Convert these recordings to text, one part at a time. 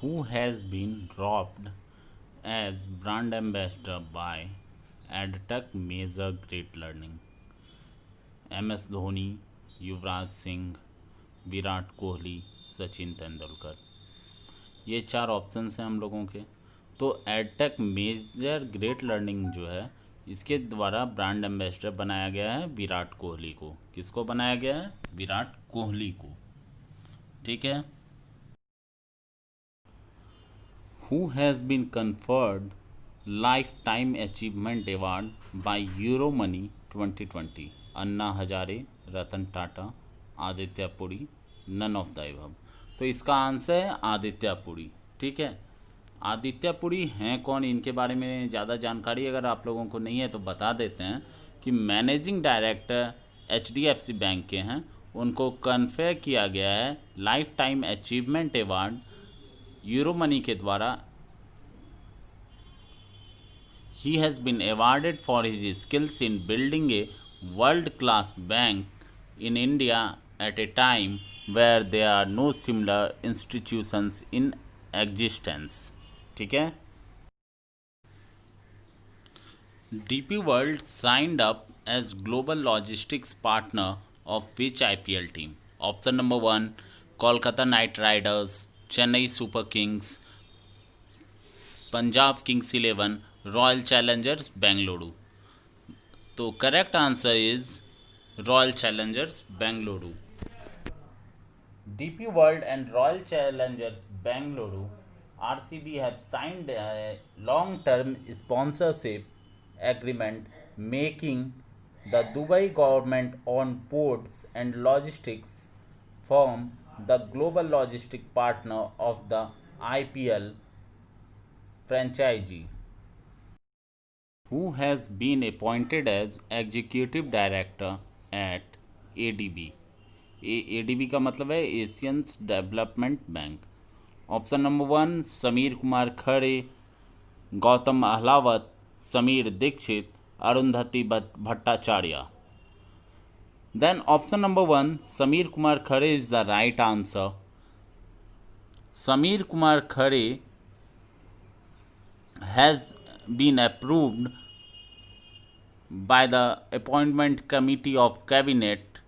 who has been dropped as brand ambassador by EdTech Major Great Learning? MS Dhoni, Yuvraj Singh, Virat Kohli, Sachin Tendulkar. ये चार options हैं हम लोगों के। तो एडटेक मेजर ग्रेट लर्निंग जो है, इसके द्वारा ब्रांड एम्बेसडर बनाया गया है विराट कोहली को। किसको बनाया गया है? विराट कोहली को। ठीक है। Who has been conferred lifetime achievement award by Euromoney 2020? Anna Hazare, Ratan Tata, Aditya Puri, none of the above. तो इसका आंसर है आदित्य पुरी। ठीक है। आदित्य पुरी हैं कौन? इनके बारे में ज़्यादा जानकारी अगर आप लोगों को नहीं है तो बता देते हैं कि मैनेजिंग डायरेक्टर HDFC बैंक के हैं। उनको कन्फर किया गया है life time achievement award euro money के द्वारा। He has been awarded for his skills in building a world-class bank in India at a time where there are no similar institutions in existence. ठीक है। DP World signed up as global logistics partner of which IPL team? Option number 1, Kolkata Knight Riders, Chennai Super Kings, Punjab kings 11, royal challengers Bengaluru. तो correct answer is royal challengers Bengaluru. DP World and Royal Challengers Bengaluru RCB have signed a long-term sponsorship agreement, making the Dubai government-owned ports and logistics firm the global logistic partner of the IPL franchisee. Who has been appointed as executive director at ADB? ADB का मतलब है Asian Development Bank. Option number 1, Sameer Kumar Khare, Gautam Ahlawat, Sameer Dikshit, Arundhati Bhattacharya. Then option number 1, Sameer Kumar Khare is the right answer. Sameer Kumar Khare has been approved by the appointment committee of cabinet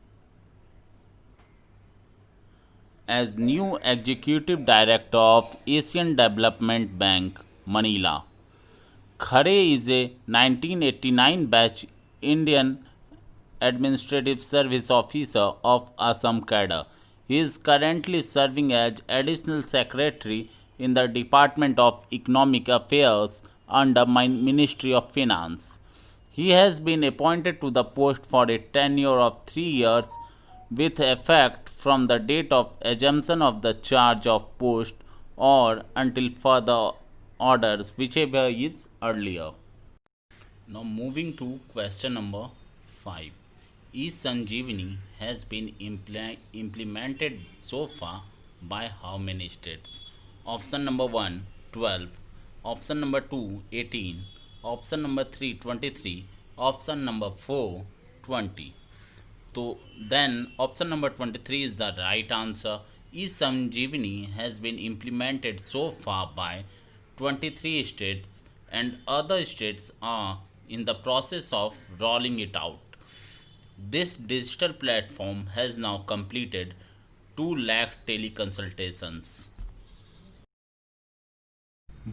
as new executive director of Asian Development Bank, Manila. Khare is a 1989 batch Indian Administrative Service Officer of Assam cadre. He is currently serving as Additional Secretary in the Department of Economic Affairs under my Ministry of Finance. He has been appointed to the post for a tenure of 3 years with effect from the date of assumption of the charge of post or until further orders, whichever is earlier. Now moving to question number 5. E-Sanjeevani has been implemented so far by how many states? Option number 1, 12. Option number 2, 18. Option number 3, 23. Option number 4, 20. So then option number 23 is the right answer. E-Sanjeevani has been implemented so far by 23 states and other states are in the process of rolling it out. This digital platform has now completed 2 lakh teleconsultations.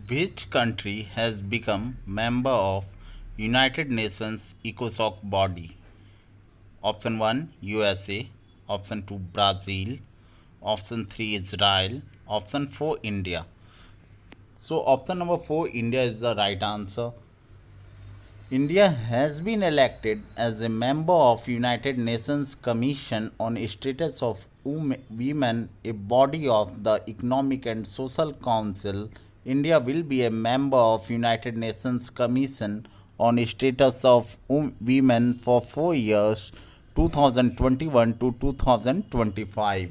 Which country has become member of United Nations ECOSOC body? Option 1, USA. Option 2, Brazil. Option 3, Israel. Option 4, India. So option number 4, India is the right answer. India has been elected as a member of United Nations Commission on Status of Women, a body of the Economic and Social Council. India will be a member of United Nations Commission on Status of Women for 4 years, 2021 to 2025.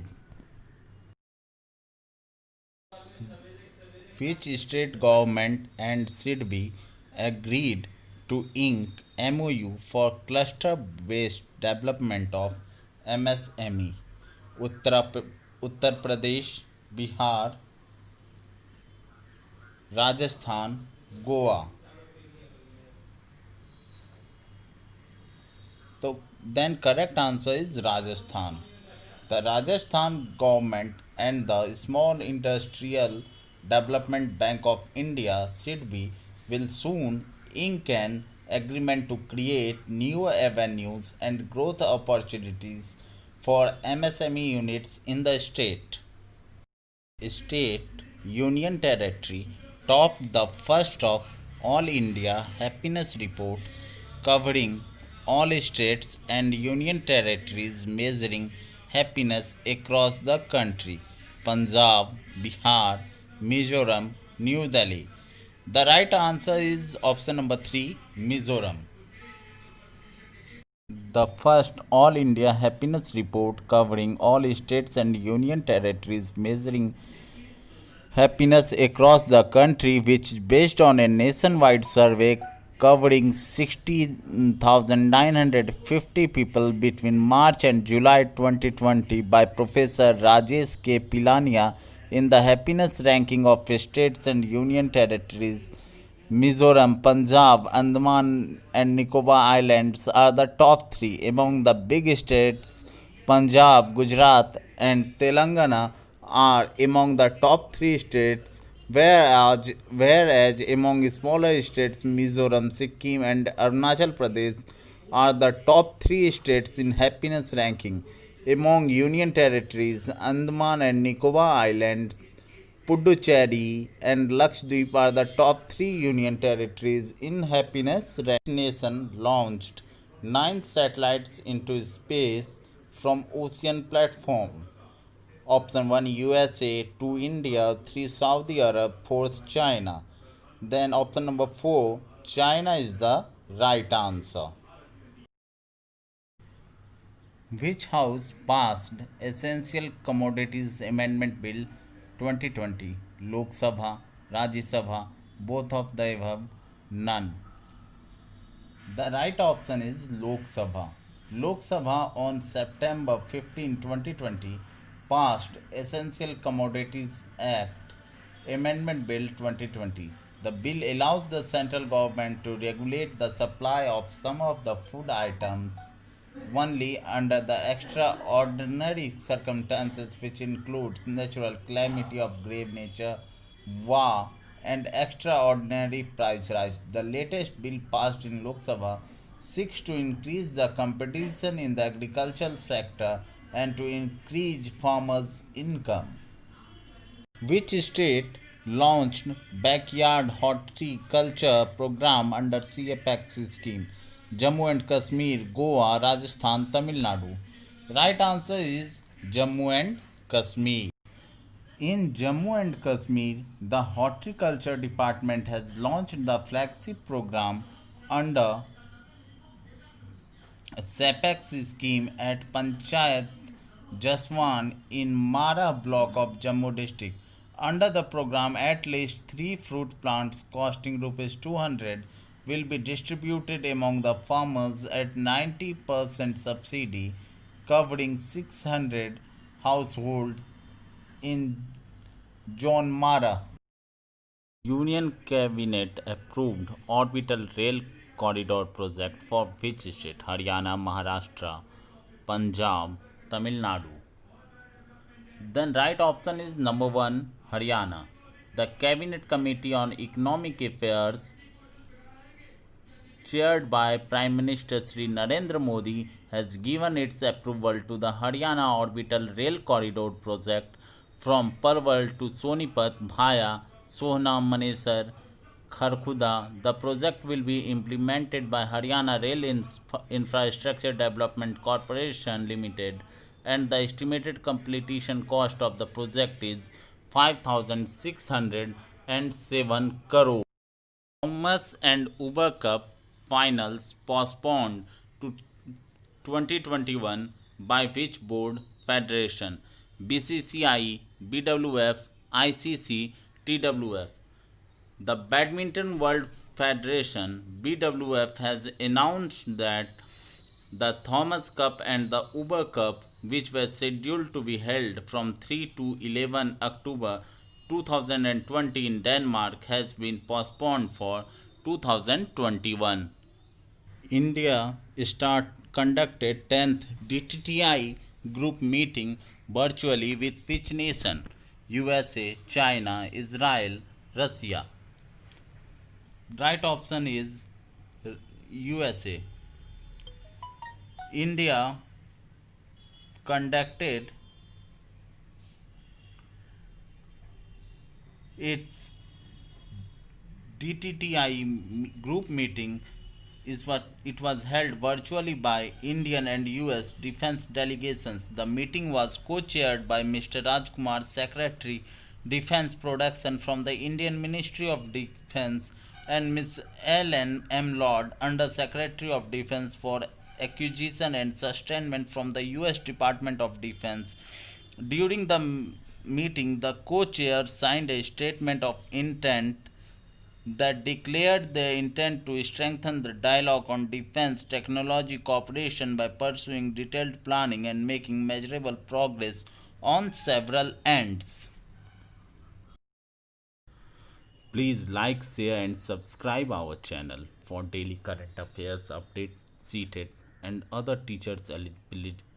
Which state government and SIDBI agreed to ink MOU for cluster-based development of MSME? Uttar Pradesh, Bihar, Rajasthan, Goa. So then correct answer is Rajasthan. The Rajasthan government and the Small Industrial Development Bank of India SIDBI will soon ink an agreement to create new avenues and growth opportunities for MSME units in the state union territory topped the first of All India Happiness Report covering all states and union territories measuring happiness across the country: Punjab, Bihar, Mizoram, New Delhi. The right answer is option number 3, Mizoram. The first All India Happiness Report covering all states and union territories measuring happiness across the country, which is based on a nationwide survey covering 60,950 people between March and July 2020 by Professor Rajesh K. Pilania in the happiness ranking of states and union territories. Mizoram, Punjab, Andaman and Nicobar Islands are the top three. Among the big states, Punjab, Gujarat, and Telangana are among the top three states, whereas among smaller states, Mizoram, Sikkim, and Arunachal Pradesh are the top three states in happiness ranking. Among union territories, Andaman and Nicobar Islands, Puducherry and Lakshadweep are the top three union territories in happiness. Nation launched 9 satellites into space from ocean platform. Option 1 USA, 2 India, 3 Saudi Arab, 4 China. Then option number 4, China is the right answer. Which house passed Essential Commodities Amendment Bill 2020? Lok Sabha, Rajya Sabha, both of the above, none. The right option is Lok Sabha. Lok Sabha on September 15, 2020 passed Essential Commodities Act Amendment Bill 2020. The bill allows the central government to regulate the supply of some of the food items only under the extraordinary circumstances, which includes natural calamity of grave nature, war, and extraordinary price rise. The latest bill passed in Lok Sabha seeks to increase the competition in the agricultural sector and to increase farmers' income. Which state launched backyard horticulture program under CAPEX scheme? Jammu and Kashmir, Goa, Rajasthan, Tamil Nadu. Right answer is Jammu and Kashmir. In Jammu and Kashmir, the horticulture department has launched the flagship program under SAPEX scheme at Panchayat Jaswan in Mara block of Jammu district. Under the program, at least 3 fruit plants costing rupees 200 will be distributed among the farmers at 90% subsidy, covering 600 households in John Mara. Union Cabinet approved orbital rail corridor project for which state? Haryana, Maharashtra, Punjab, Tamil Nadu. Then right option is number 1, Haryana. The Cabinet Committee on Economic Affairs, chaired by Prime Minister Sri Narendra Modi, has given its approval to the Haryana Orbital Rail Corridor project from Parwal to Sonipat via Sohna, Manesar, Kharkhuda. The project will be implemented by Haryana Rail Infrastructure Development Corporation Limited, and the estimated completion cost of the project is 5,607 crore. Thomas and Uber Cup finals postponed to 2021 by which board federation? BCCI, BWF, ICC, TWF. The Badminton World Federation (BWF) has announced that the Thomas Cup and the Uber Cup, which were scheduled to be held from 3 to 11 October 2020 in Denmark has been postponed for 2021. India conducted 10th DTTI group meeting virtually with which nation? USA, China, Israel, Russia. Right option is USA. India conducted its DTTI group meeting is what it was held virtually by Indian and US defense delegations. The meeting was co-chaired by Mr. Rajkumar, Secretary Defense Production from the Indian Ministry of Defense, and Ms. Ellen M. Lord, Under Secretary of Defense for Acquisition and Sustainment from the US Department of Defense. During the meeting, the co-chairs signed a statement of intent that declared their intent to strengthen the dialogue on defense technology cooperation by pursuing detailed planning and making measurable progress on several ends. Please like, share and subscribe our channel for daily current affairs update, CTET and other teachers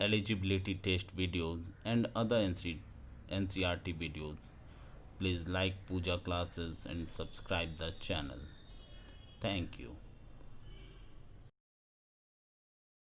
eligibility test videos and other NCRT videos. Please like Puja classes and subscribe the channel. Thank you.